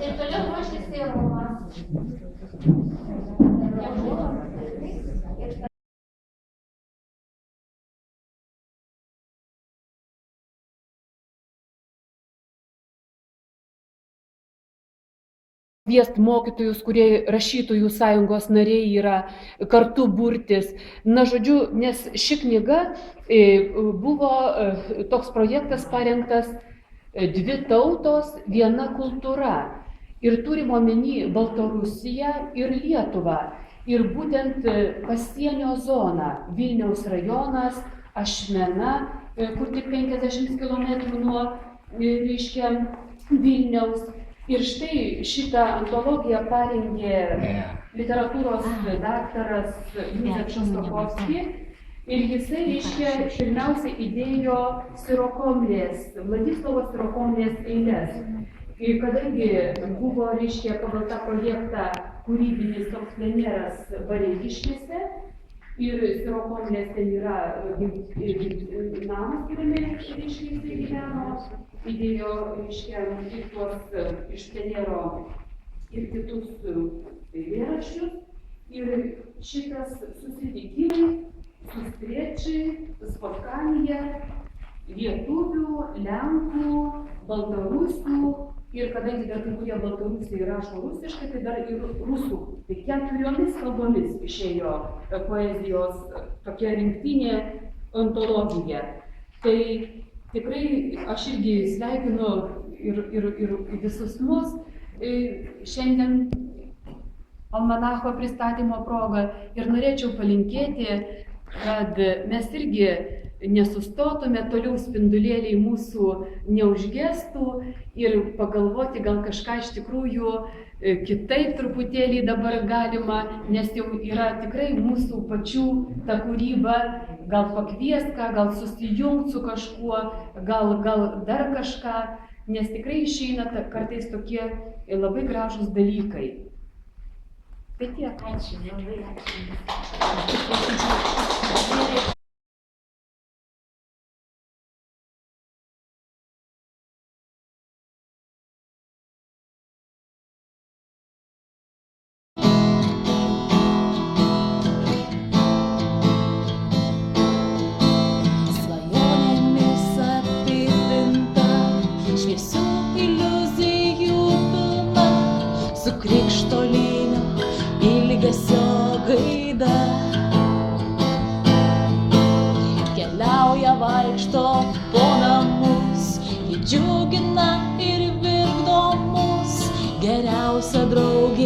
Ir toliau ruoštis Romas. Kviest mokytojus, kurie rašytojų sąjungos nariai yra, kartu burtis. Na, žodžiu, nes ši knyga buvo toks projektas parengtas Dvi tautos, viena kultūra. Ir turim omeny Baltarusiją ir Lietuvą. Ir būtent pasienio zona, Vilniaus rajonas, Ašmena, kur tik 50 km nuo, reiškia, Vilniaus. Ir štai šitą antologiją parengė literatūros daktaras Józef Šostakowski. Ir jisai, reiškia, pirmiausia įdėjo Vladislovo Sirokomlės eiles. Ir kadangi buvo, reiškia, pagal tą projektą kūrybinis toks pleneras Bareikiškėse, ir Sirokomlės ten yra namas, kuriame, reiškia, jisai gyveno, įdėjo, reiškia, tuos iš plenero ir kitus eilėraščius. Ir šitas susitikimai, sustriečiai, spotkaniją lietuvių, lenkų, baltarusių ir kadangi dar kai kurie baltarusiai rašo rusiškai, tai dar ir rusų. Tai 4 kalbomis išėjo poezijos tokia rinktinė antologija. Tai tikrai aš irgi sveikinu ir visus mus šiandien almanacho pristatymo proga ir norėčiau palinkėti, kad mes irgi nesustotume, toliau spindulėliai mūsų neužgestų ir pagalvoti gal kažką iš tikrųjų kitaip truputėlį dabar galima, nes jau yra tikrai mūsų pačių ta kūryba, gal pakviest ką, gal susijungt su kažkuo, gal dar kažką, nes tikrai išeina kartais tokie labai gražūs dalykai. Tai tiek. Ačiū, labai ačiū. Krikštolinio ilgesio gaida keliauja, vaikšto po namus, ji džiugina ir virkdo mus, geriausia draugė.